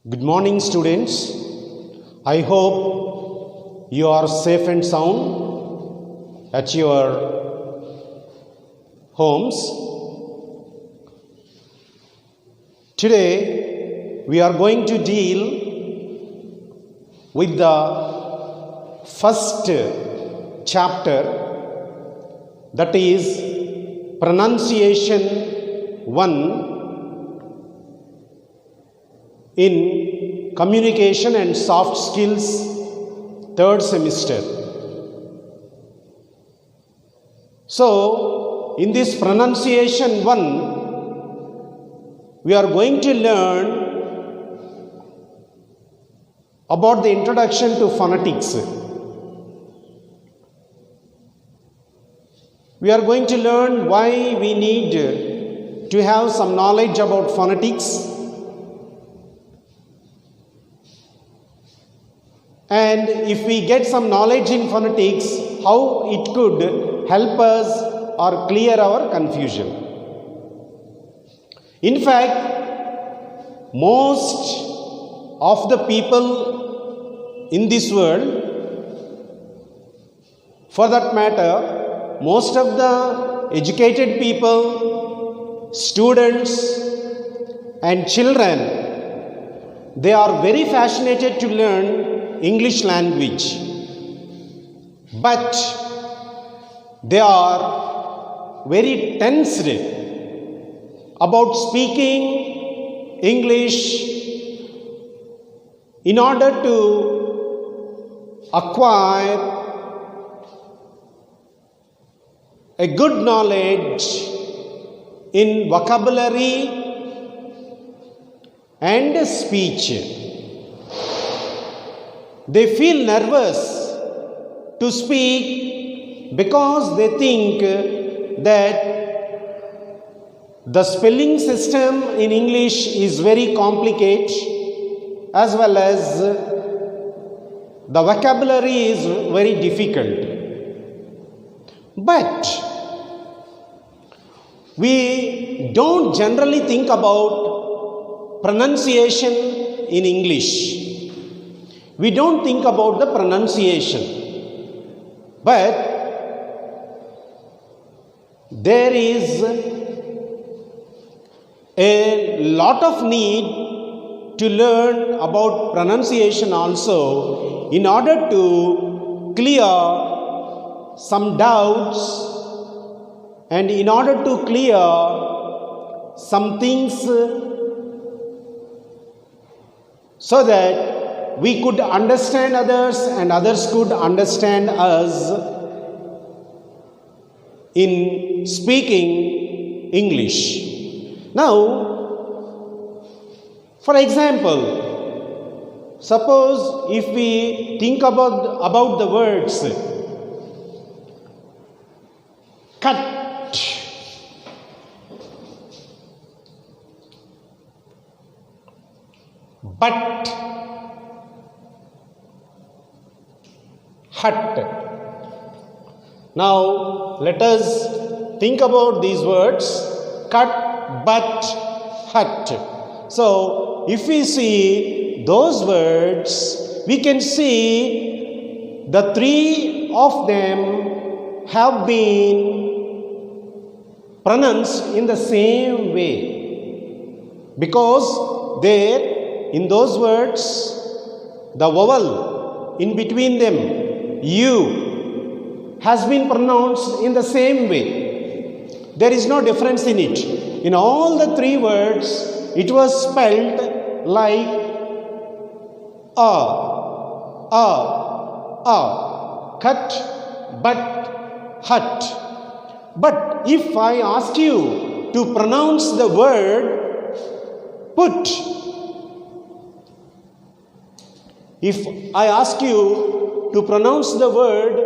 Good morning, students. I hope you are safe and sound at your homes. Today, we are going to deal with the first chapter, that is pronunciation 1 in communication and soft skills, third semester. So, in this pronunciation 1, we are going to learn about the introduction to phonetics. We are going to learn why we need to have some knowledge about phonetics. And if we get some knowledge in phonetics, how it could help us or clear our confusion. In fact, most of the people in this world, for that matter, most of the educated people, students and children, they are very fascinated to learn English language, but they are very tensed about speaking English in order to acquire a good knowledge in vocabulary and speech. They feel nervous to speak because they think that the spelling system in English is very complicated, as well as the vocabulary is very difficult. But we don't generally think about pronunciation in English. We don't think about the pronunciation, but there is a lot of need to learn about pronunciation also in order to clear some doubts and in order to clear some things so that we could understand others and others could understand us in speaking English. Now, for example, suppose if we think about the words cut, but, hut. Now, let us think about these words cut, but, hut. So, if we see those words, we can see the three of them have been pronounced in the same way, because there in those words the vowel in between them, U, has been pronounced in the same way. There is no difference in it. In all the three words, it was spelled like cut, but, hut. But if I ask you to pronounce the word put, if I ask you to pronounce the word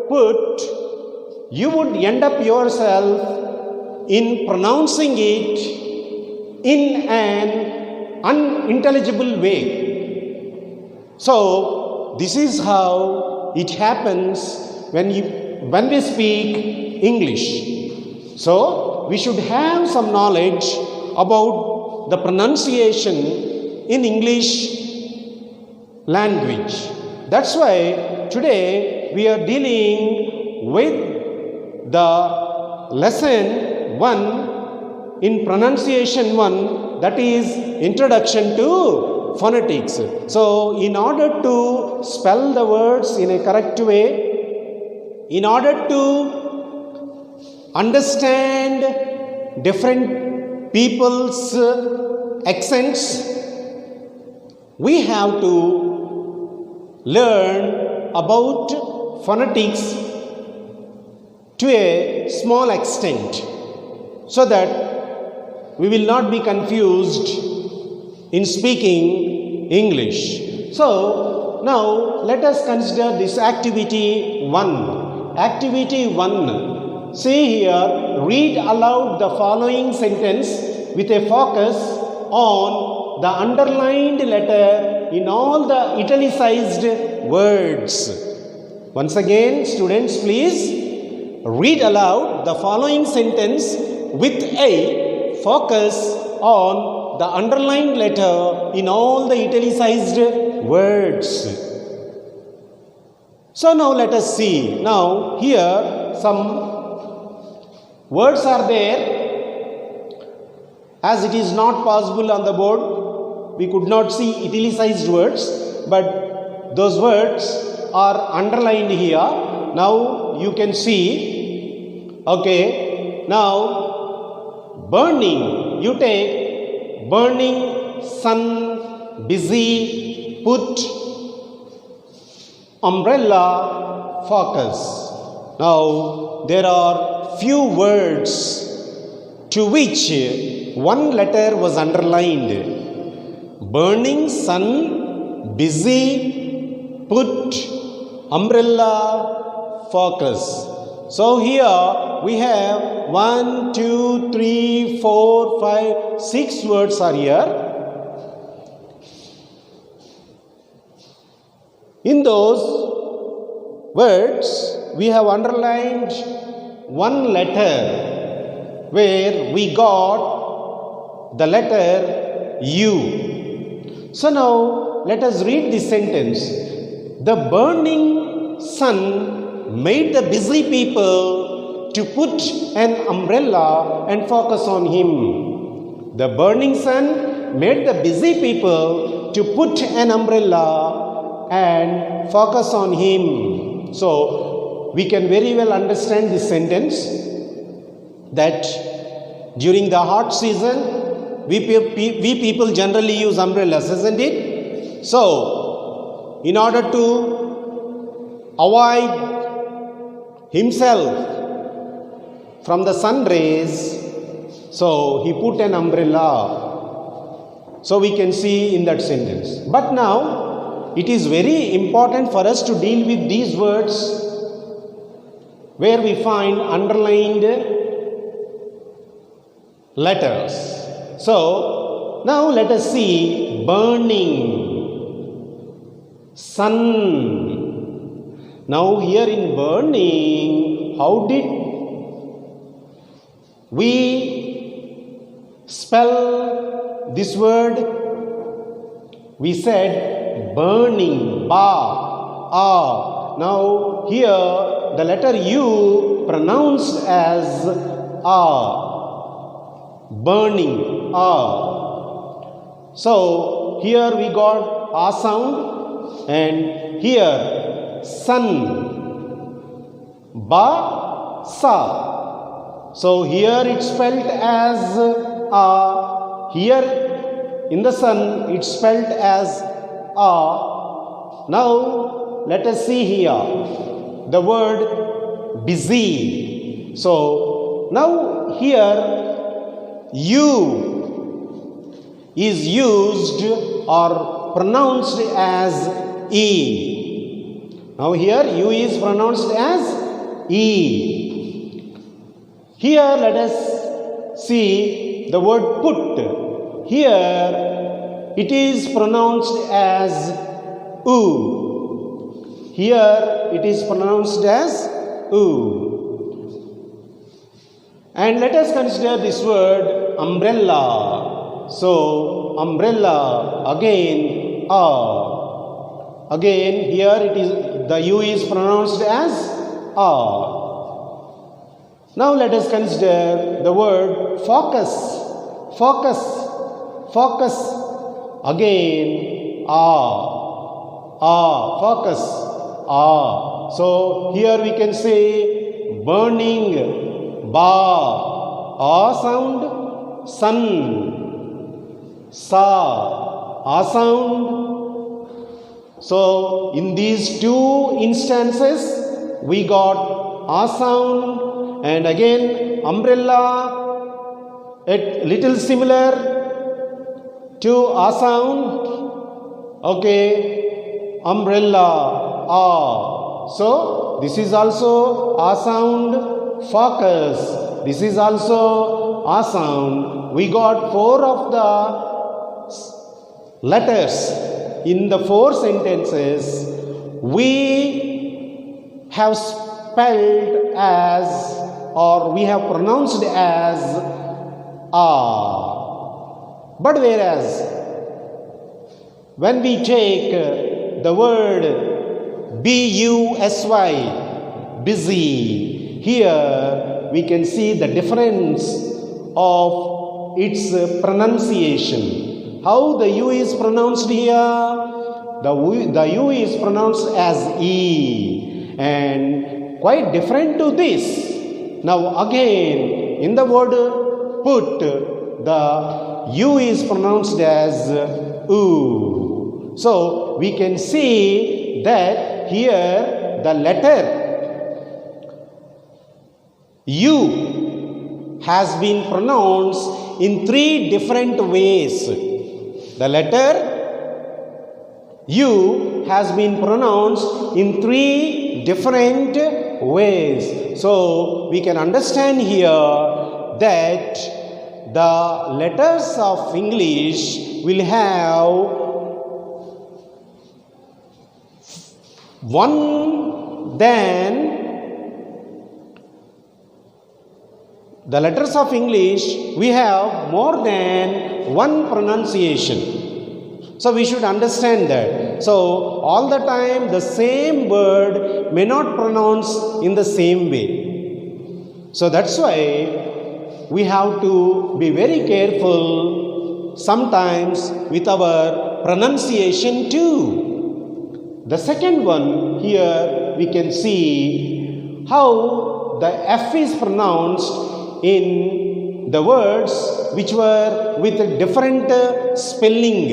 put, you would end up yourself in pronouncing it in an unintelligible way. So, this is how it happens when we speak English. So, we should have some knowledge about the pronunciation in English language. That's why today we are dealing with the lesson 1 in pronunciation 1, that is introduction to phonetics. So in order to spell the words in a correct way, in order to understand different people's accents, we have to learn about phonetics to a small extent, so that we will not be confused in speaking English. So now let us consider this activity 1. Activity 1. See here, read aloud the following sentence with a focus on the underlined letter in all the italicized words. Once again, students, please read aloud the following sentence with a focus on the underlined letter in all the italicized words. So now let us see. Now here some words are there. As it is not possible on the board, we could not see italicized words, but those words are underlined here. Now you can see. Okay, now burning, you take burning, sun, busy, put, umbrella, focus. Now there are few words to which one letter was underlined. Burning, sun, busy, put, umbrella, focus. So here we have 1, 2, 3, 4, 5, 6 words are here. In those words we have underlined one letter where we got the letter U. So now let us read this sentence. The burning sun made the busy people to put an umbrella and focus on him. The burning sun made the busy people to put an umbrella and focus on him. So we can very well understand this sentence that during the hot season we people generally use umbrellas, isn't it? So in order to avoid himself from the sun rays, so he put an umbrella. So we can see in that sentence. But now it is very important for us to deal with these words where we find underlined letters. So now let us see burning, sun. Now here in burning, how did we spell this word? We said burning, ba, ah. Now here the letter U pronounced as ah. Burning, ah. So here we got ah sound, and here sun, ba, sa. So here it's spelled as ah. Here in the sun it's spelled as ah. Now let us see here the word busy. So now here U is used or pronounced as E. Now here U is pronounced as E. Here let us see the word put. Here it is pronounced as U. Here it is pronounced as U. And let us consider this word umbrella. So umbrella again a. Again here it is the U is pronounced as a. Now let us consider the word focus. Focus. Focus. Again focus. So here we can say burning, ba, sound, sun, sa, sound. So in these two instances we got sound, and again umbrella, it little similar to sound. Okay, umbrella, so this is also sound. Focus, this is also sound. We got 4 of the letters. In the 4 sentences, we have spelled as, or we have pronounced as But whereas, when we take the word busy, busy, here we can see the difference of its pronunciation. How the U is pronounced here? The U is pronounced as E, and quite different to this. Now again, in the word put, the U is pronounced as U. So we can see that here the letter U has been pronounced in 3 different ways. The letter U has been pronounced in 3 different ways. So we can understand here that the letters of English will have one than the letters of English, we have more than one pronunciation. So we should understand that. So all the time the same word may not pronounce in the same way. So that's why we have to be very careful sometimes with our pronunciation too. The second one, here we can see how the F is pronounced in the words which were with a different spelling.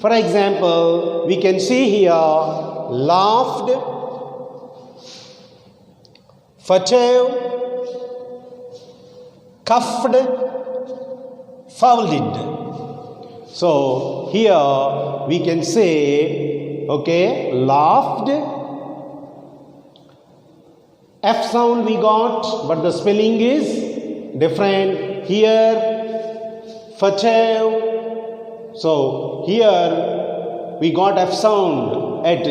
For example, we can see here laughed, fachev, cuffed, fouled. So here we can say, okay, laughed, F sound we got, but the spelling is different. Here, fachev. So here we got F sound at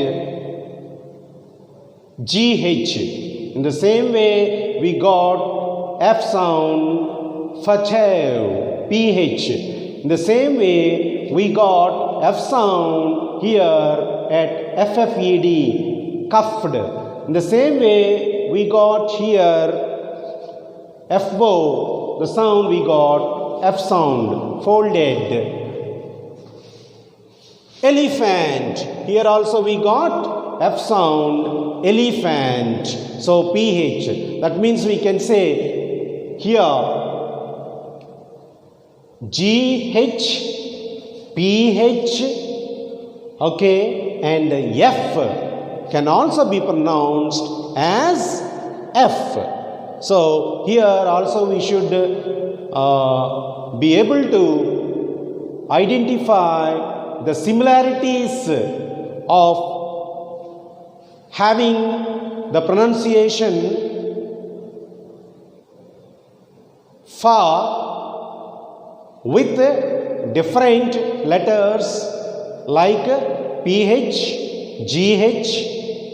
GH. In the same way, we got F sound fachev, PH. In the same way, we got F sound here at FFED, cuffed. In the same way, we got here FO, the sound we got F sound, folded. Elephant, here also we got F sound, elephant. So PH, that means we can say here GH, PH, okay, and F can also be pronounced as F. So here also we should be able to identify the similarities of having the pronunciation fa with different letters like PH, GH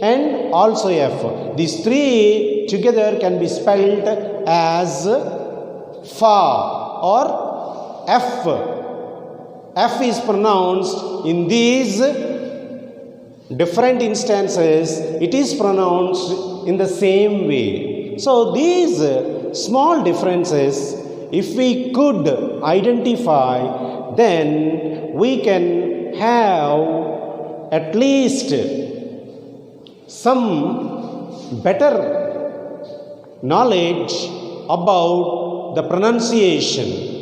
and also F. These 3 together can be spelled as fa or F. F is pronounced in these different instances, it is pronounced in the same way. So these small differences, if we could identify, then we can have at least some better knowledge about the pronunciation.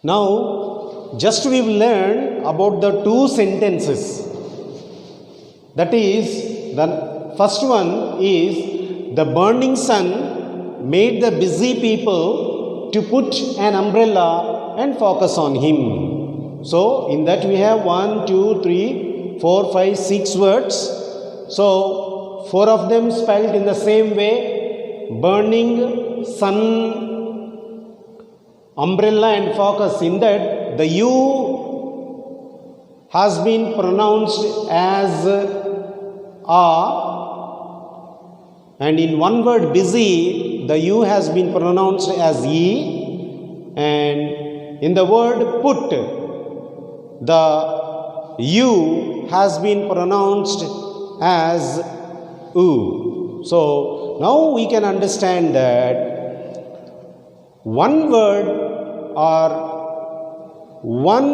Now, just we will learn about the two sentences. That is, the first one is, the burning sun made the busy people to put an umbrella and focus on him. So, in that we have 1, 2, 3, 4, 5, 6 words. So, 4 of them spelled in the same way: burning, sun, umbrella and focus. In that the U has been pronounced as A, and in one word busy the U has been pronounced as E, and in the word put the U has been pronounced as U. So now we can understand that one word or one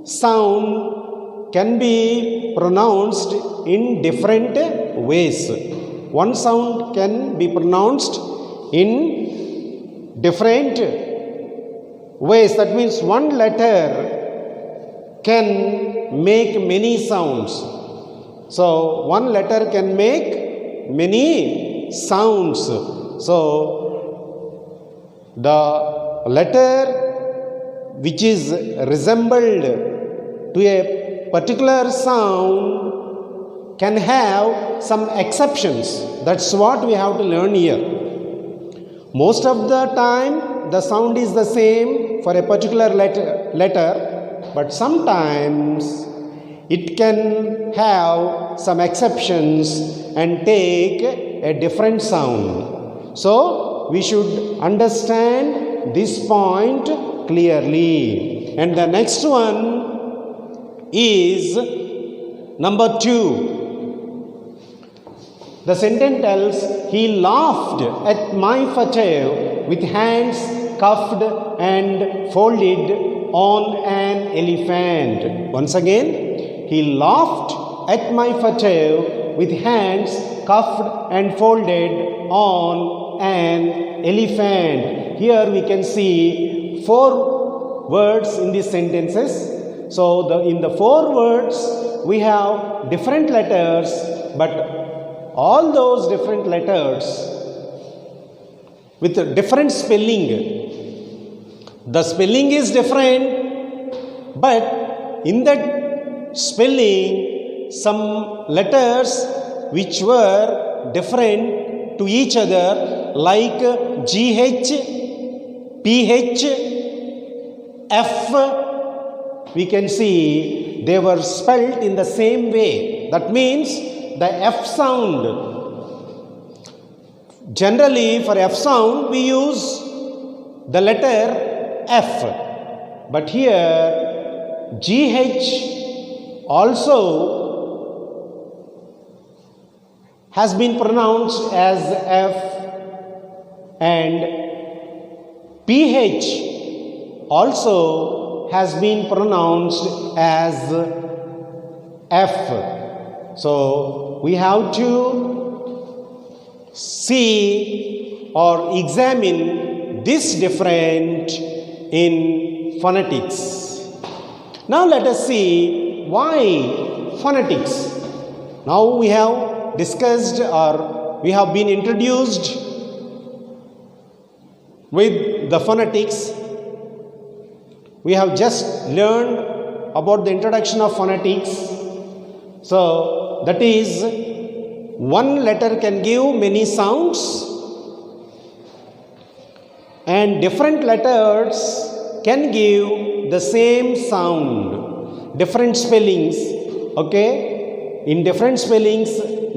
sound can be pronounced in different ways. One sound can be pronounced in different ways. That means one letter can make many sounds. So one letter can make many sounds. So the letter which is resembled to a particular sound can have some exceptions. That's what we have to learn here. Most of the time the sound is the same for a particular letter, but sometimes it can have some exceptions and take a different sound. So we should understand this point clearly. And the next one is number 2. The sentence tells, he laughed at my photo with hands cuffed and folded on an elephant. Once again, he laughed at my photo with hands cuffed and folded on an elephant. Here we can see 4 words in these sentences. So in the 4 words we have different letters, but all those different letters with a different spelling. The spelling is different, but in that spelling some letters which were different to each other, like GH, PH, F, we can see they were spelled in the same way. That means the F sound, generally for F sound we use the letter F, but here GH also has been pronounced as F, and PH also has been pronounced as F. So we have to see or examine this difference in phonetics. Now let us see why phonetics. Now we have discussed or we have been introduced with the phonetics. We have just learned about the introduction of phonetics. So that is, one letter can give many sounds and different letters can give the same sound. different spellings, okay? In different spellings,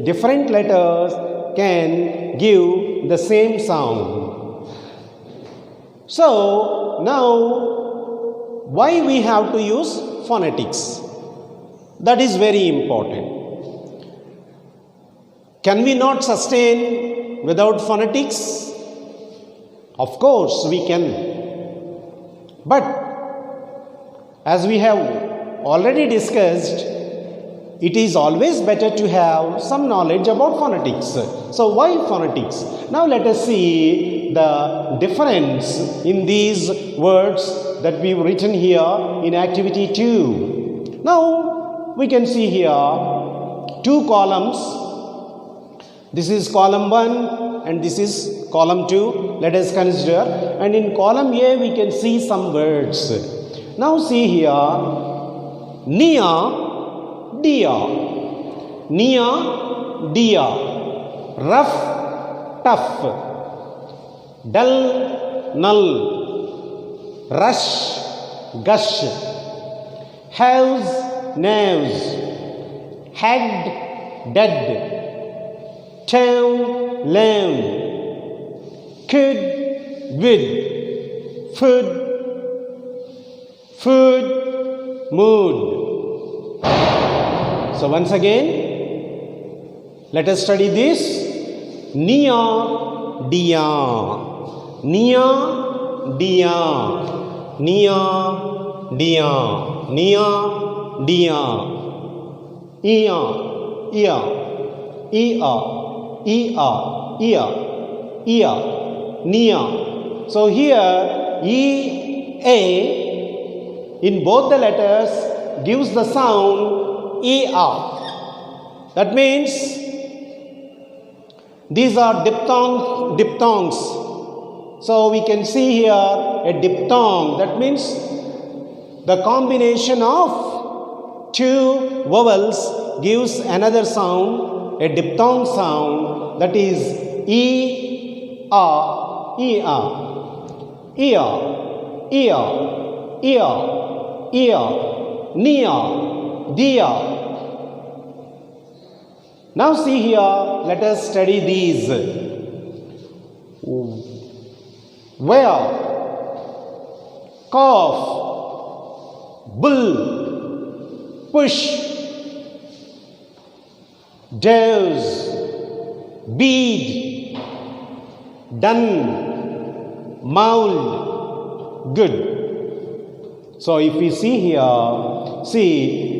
different letters can give the same sound. So now why we have to use phonetics? That is very important. Can we not sustain without phonetics? Of course we can. But as we have already discussed, it is always better to have some knowledge about phonetics. So why phonetics? Now let us see the difference in these words that we've written here in activity 2. Now we can see here 2 columns. This is column 1 and this is column 2. Let us consider. And in column A we can see some words. Now see here, Nia, Dia, Nia, Dia, rough, tough, dull, null, rush, gush, house, nose, head, dead, town, loan, could, would, food, food, mood. So once again, let us study this. Nia, dia, Nia, dia, Nia, dia, Nia, dia, Ia, Ia, Ia, Ia, Ia, Ia, Nia. So here E, A in both the letters gives the sound ER. That means these are diphthongs. So we can see here a diphthong. That means the combination of 2 vowels gives another sound, a diphthong sound, that is E, A, E, A, Ear, Ear, Ear, Ear, Nia, Dia. Now see here, let us study these. Where, cough, bull, push, dose, bead, done, mould, good. So if we see here, see,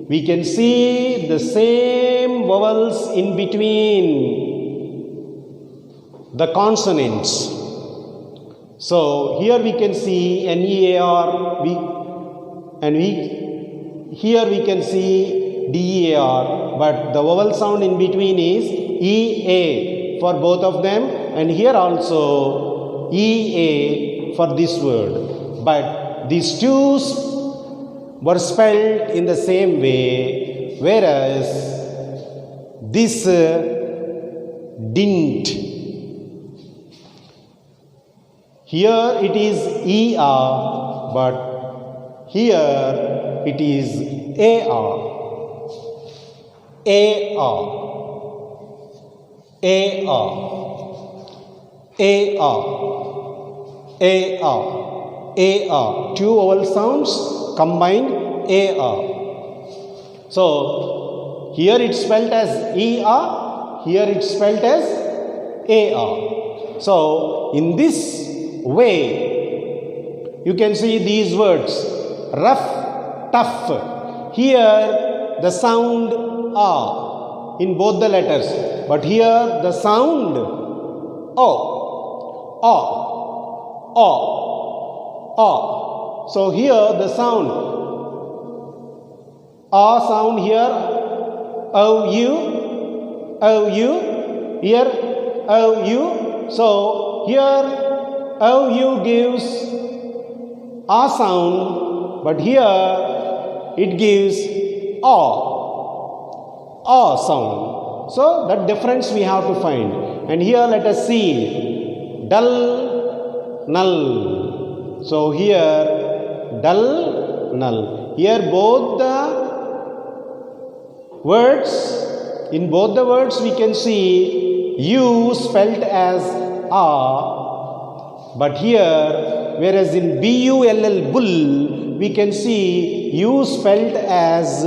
we can see the same vowels in between the consonants. So here we can see NEAR, here we can see DEAR, but the vowel sound in between is EA for both of them, and here also EA for this word. But these 2 were spelled in the same way, whereas this didn't. Here it is ER, but here it is AR. AR. AR. AR. AR. AR. 2 vowel sounds combined AR. So here it's spelled as ER, here it's spelled as AR. So in this way, you can see these words, rough, tough. Here the sound A in both the letters, but here the sound O, O. So here the sound A sound here, O-U, O-U, here O-U. So here O-U gives A sound, but here it gives A sound. So that difference we have to find. And here let us see dull, null. So here dull, null. Here both the words, in both the words we can see U spelt as A, but here whereas in BULL bull we can see U spelt as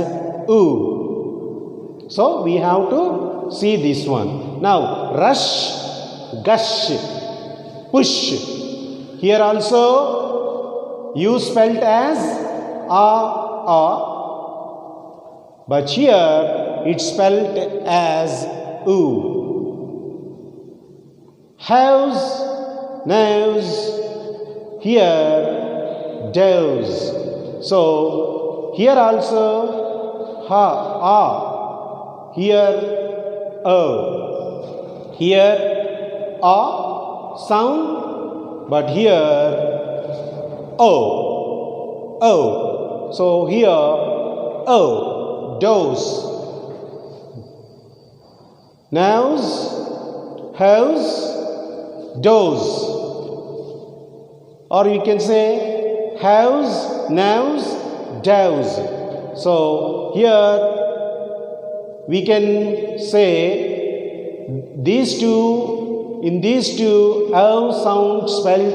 U. So we have to see this one. Now rush, gush, push. Here also U spelt as A, but here it's spelled as U. House, nose, here does. So here also ha, here o. Here a sound, but here o. So here o, dose. Nose, house, dose. Or you can say house, nose, dose. So here we can say these two, in these two O sound spelled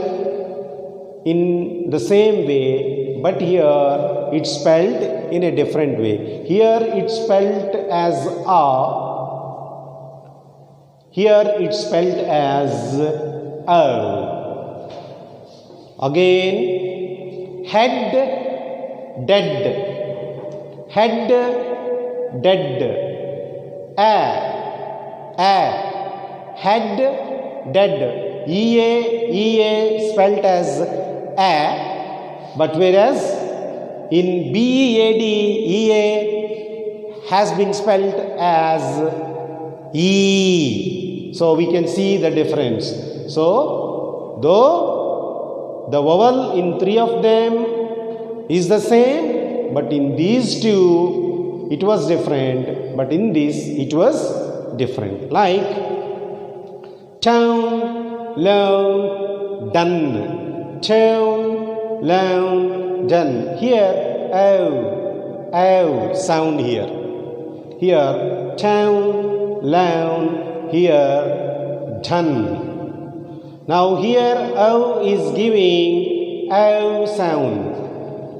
in the same way, but here it's spelled in a different way. Here it's spelled as A, here it's spelled as O. Again, head, dead, head, dead, head, dead, ea spelled as a, but whereas in BEAD, ea has been spelled as e. So we can see the difference. So though the vowel in three of them is the same, but in these two it was different, but in this it was different. Like town, loan, done. Town, loan, done. Here o sound here. Here town, loan, here done. Now here O is giving O sound,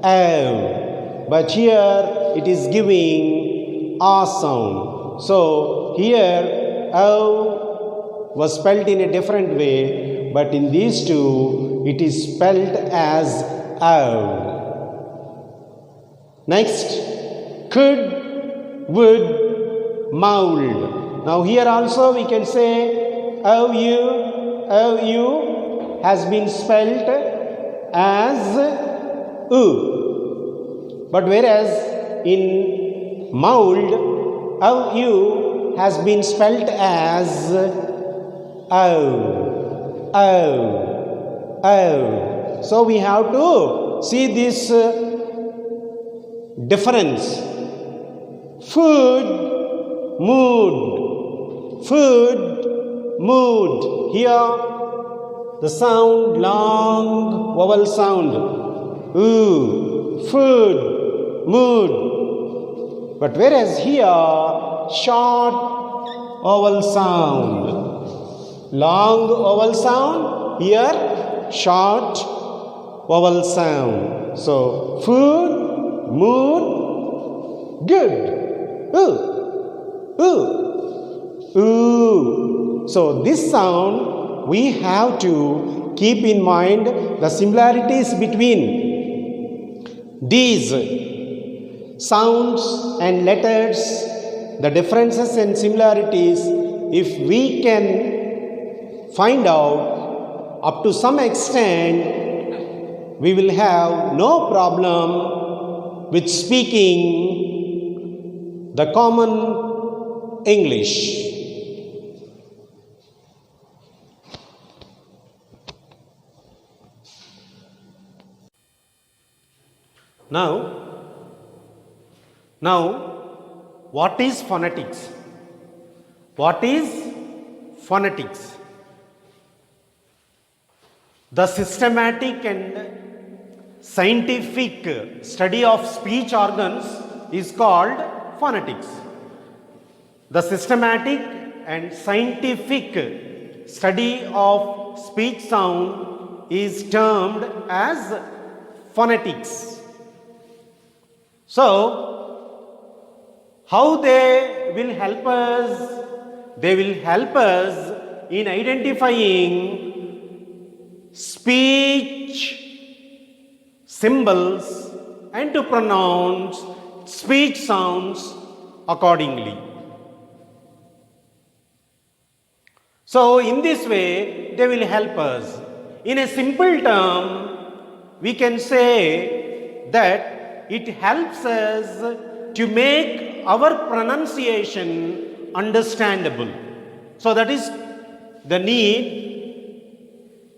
O, but here it is giving A sound. So here O was spelled in a different way, but in these two it is spelled as O. Next, could, would, mould. Now here also we can say OU has been spelled as U, but whereas in mould, OU has been spelled as O. So we have to see this difference. Food, mood, food, mood. Here the sound, long vowel sound, oo, food, mood. But whereas here short vowel sound, long vowel sound, here short vowel sound. So food, mood, good, ooh. So this sound we have to keep in mind the similarities between these sounds and letters, the differences and similarities. If we can find out up to some extent, we will have no problem with speaking the common English. Now, what is phonetics? What is phonetics? The systematic and scientific study of speech organs is called phonetics. The systematic and scientific study of speech sound is termed as phonetics. So, how they will help us? They will help us in identifying speech symbols and to pronounce speech sounds accordingly. So, in this way, they will help us. In a simple term, we can say that it helps us to make our pronunciation understandable. So, that is the need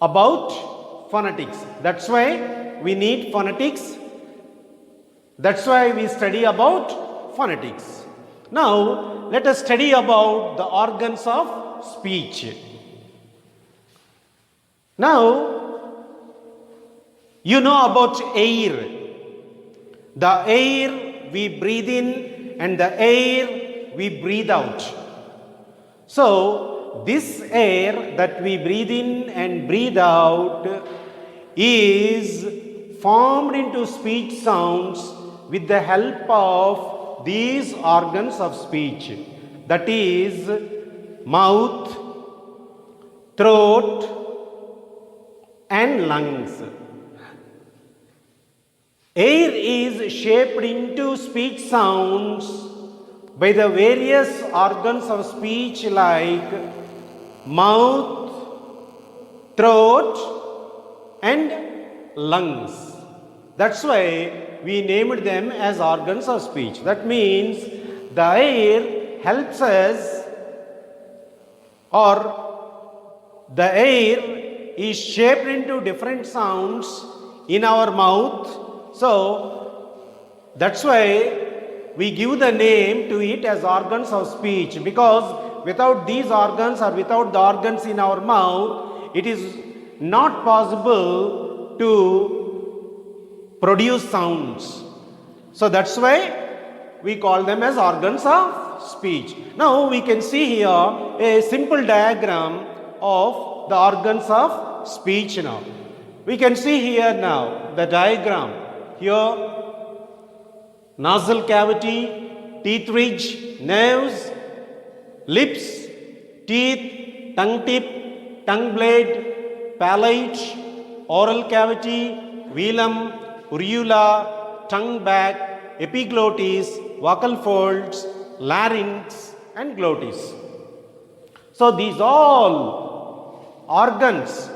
about phonetics. That's why we need phonetics. That's why we study about phonetics. Now, let us study about the organs of speech. Now, you know about air. The air we breathe in and the air we breathe out. So, this air that we breathe in and breathe out is formed into speech sounds with the help of these organs of speech. That is mouth, throat and lungs. Air is shaped into speech sounds by the various organs of speech like mouth, throat and lungs. That's why we named them as organs of speech. That means the air helps us, or the air is shaped into different sounds in our mouth. So, that's why we give the name to it as organs of speech, because without these organs or without the organs in our mouth, it is not possible to produce sounds. So, that's why we call them as organs of speech. Now, we can see here a simple diagram of the organs of speech now. We can see here now the diagram. Here, nasal cavity, teeth ridge, nerves, lips, teeth, tongue tip, tongue blade, palate, oral cavity, velum, areola, tongue bag, epiglottis, vocal folds, larynx and glottis. So, these all organs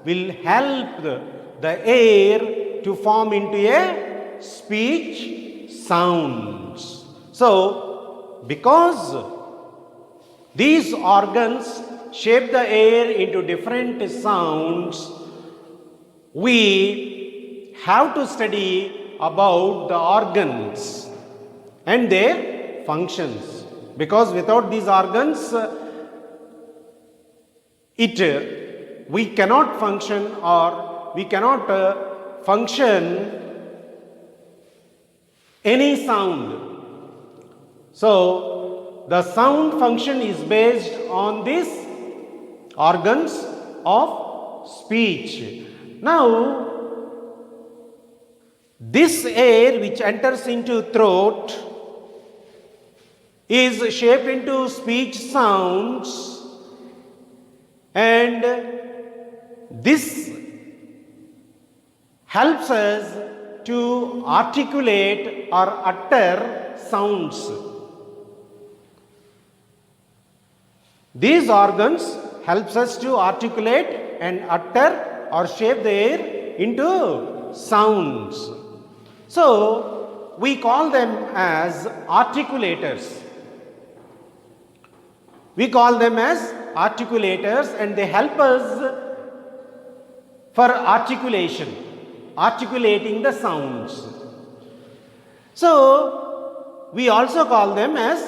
will help the air to form into a speech sounds. So, because these organs shape the air into different sounds, we have to study about the organs and their functions. Because without these organs, we cannot function, or we cannot function any sound. So, the sound function is based on these organs of speech. Now, this air which enters into throat is shaped into speech sounds, and this helps us to articulate or utter sounds. These organs helps us to articulate and utter or shape the air into sounds. So, we call them as articulators. We call them as articulators, and they help us for articulation, articulating the sounds. So, we also call them as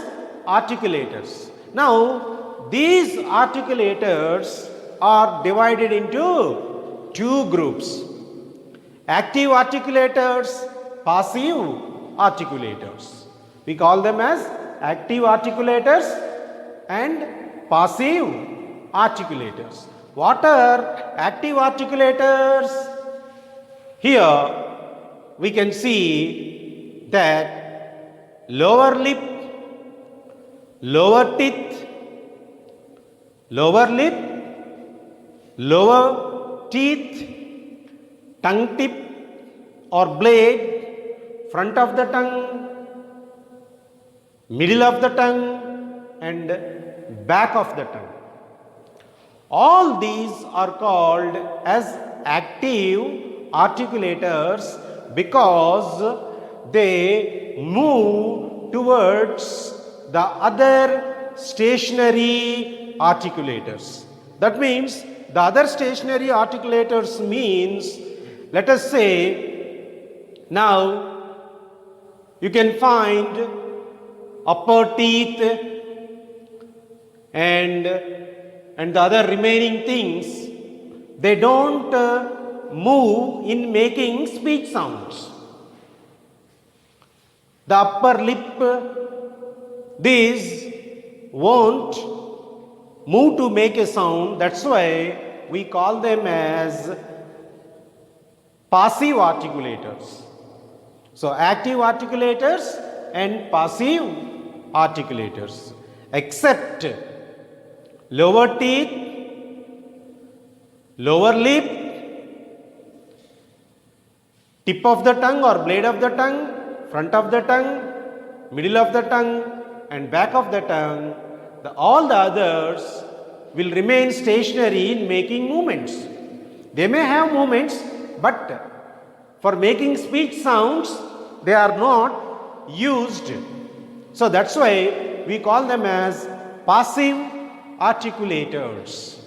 articulators. Now, these articulators are divided into two groups. Active articulators, passive articulators. We call them as active articulators and passive articulators. What are active articulators? Here we can see that lower lip, lower teeth, lower lip, lower teeth, tongue tip or blade, front of the tongue, middle of the tongue and back of the tongue. All these are called as active articulators because they move towards the other stationary articulators. That means the other stationary articulators means, let us say, now you can find upper teeth and the other remaining things, they don't move in making speech sounds. The upper lip, these won't move to make a sound. That's why we call them as passive articulators. So active articulators and passive articulators, except lower teeth, lower lip, tip of the tongue or blade of the tongue, front of the tongue, middle of the tongue and back of the tongue, all the others will remain stationary in making movements. They may have movements, but for making speech sounds, they are not used. So that's why we call them as passive articulators.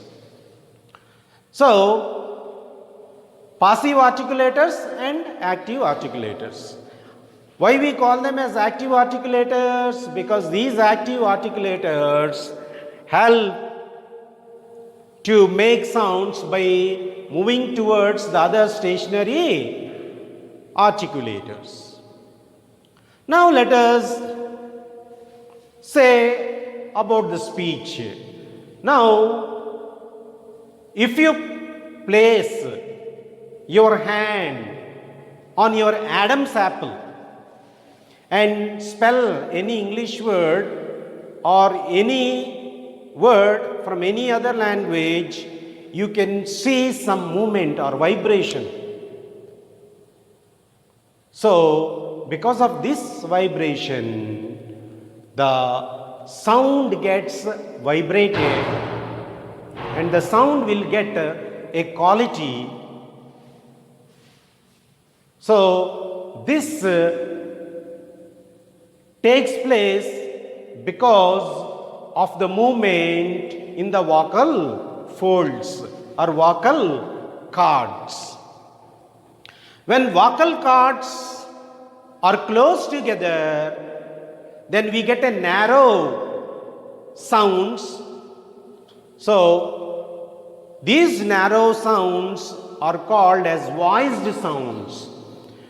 So, passive articulators and active articulators. Why we call them as active articulators? Because these active articulators help to make sounds by moving towards the other stationary articulators. Now let us say about the speech. Now, if you place your hand on your Adam's apple and spell any English word or any word from any other language, you can see some movement or vibration. So, because of this vibration, the sound gets vibrated and the sound will get a quality. So, this takes place because of the movement in the vocal folds or vocal cords. When vocal cords are close together, then we get a narrow sounds. So, these narrow sounds are called as voiced sounds.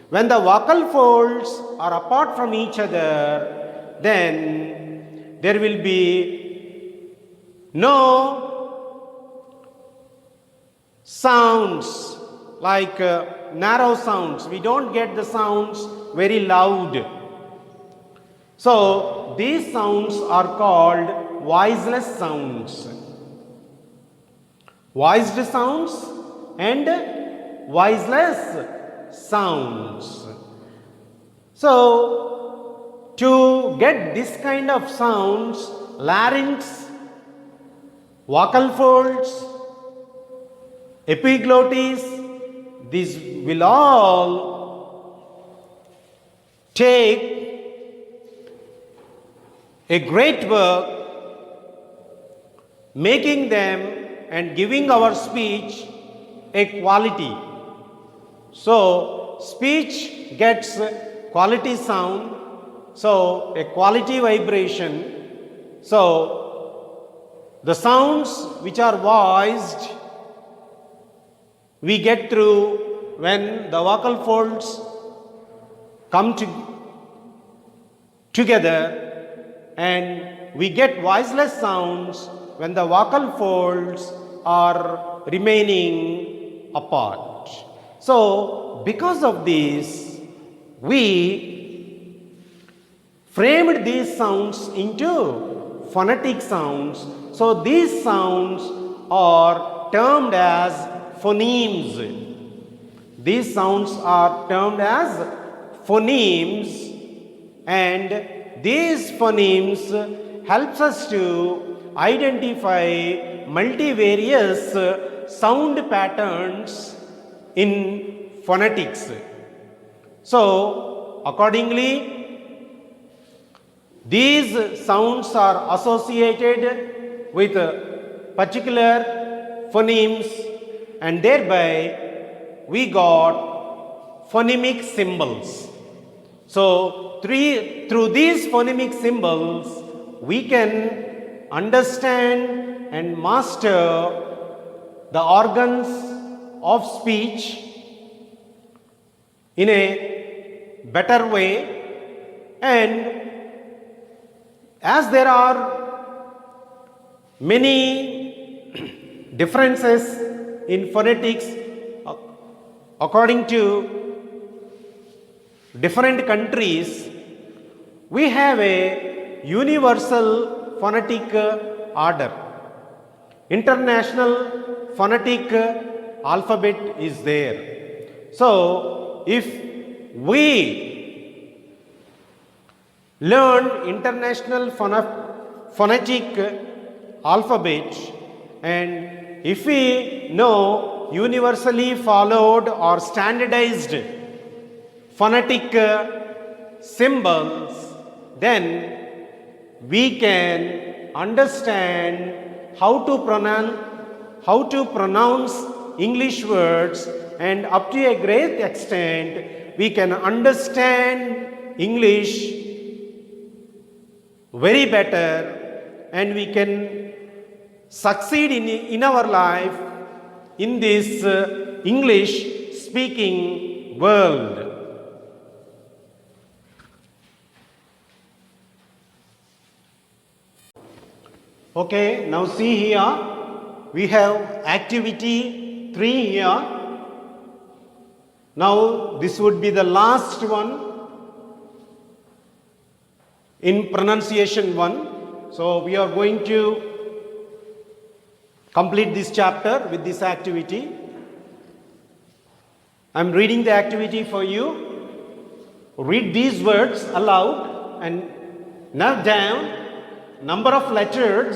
When the vocal folds are apart from each other, then there will be no sounds like narrow sounds. We don't get the sounds very loud. So, these sounds are called voiceless sounds. Voiced sounds and voiceless sounds. So, to get this kind of sounds, larynx, vocal folds, epiglottis, these will all take a great work, making them and giving our speech a quality. So, speech gets quality sound, so a quality vibration. So, the sounds which are voiced, we get through when the vocal folds come together and we get voiceless sounds when the vocal folds are remaining apart. So, because of this, we framed these sounds into phonetic sounds. So, these sounds are termed as phonemes. These sounds are termed as phonemes, and these phonemes helps us to identify multivarious sound patterns in phonetics. So, accordingly, these sounds are associated with particular phonemes, and thereby we got phonemic symbols. So, through these phonemic symbols, we can understand and master the organs of speech in a better way. And as there are many differences in phonetics according to different countries, we have a universal phonetic order. International phonetic alphabet is there. So, if we learn international phonetic alphabet, and if we know universally followed or standardized phonetic symbols, then we can understand how to pronounce English words, and up to a great extent we can understand English very better, and we can succeed in our life in this English speaking world. Okay, now see here, we have activity 3 here. Now this would be the last one in pronunciation 1. So we are going to complete this chapter with this activity. I am reading the activity for you. Read these words aloud and note down number of letters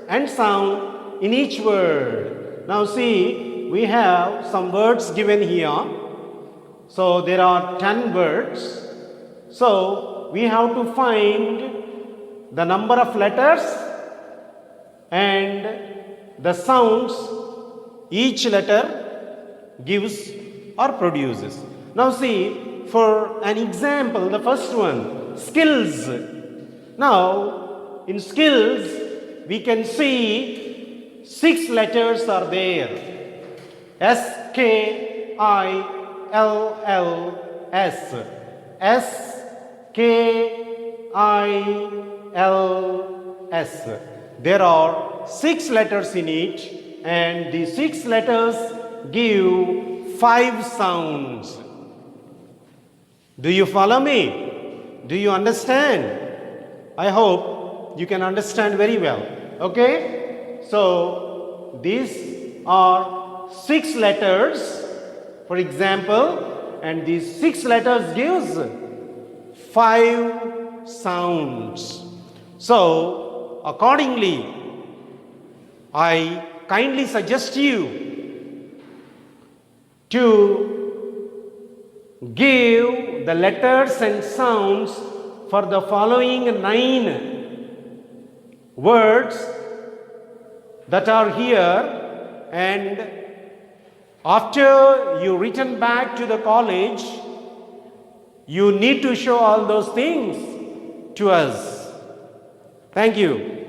and sound in each word. Now see, we have some words given here. So there are 10 words. So we have to find the number of letters and the sounds each letter gives or produces. Now see, for an example, the first one, skills. Now, in skills, we can see 6 letters are there. S-K-I-L-L-S. S-K-I-L-S. There are 6 letters in it, and the 6 letters give 5 sounds. Do you follow me? Do you understand? I hope you can understand very well. Okay? So, these are 6 letters, for example, and these 6 letters gives 5 sounds. So, accordingly, I kindly suggest you to give the letters and sounds for the following 9 words that are here, and after you return back to the college, you need to show all those things to us. Thank you.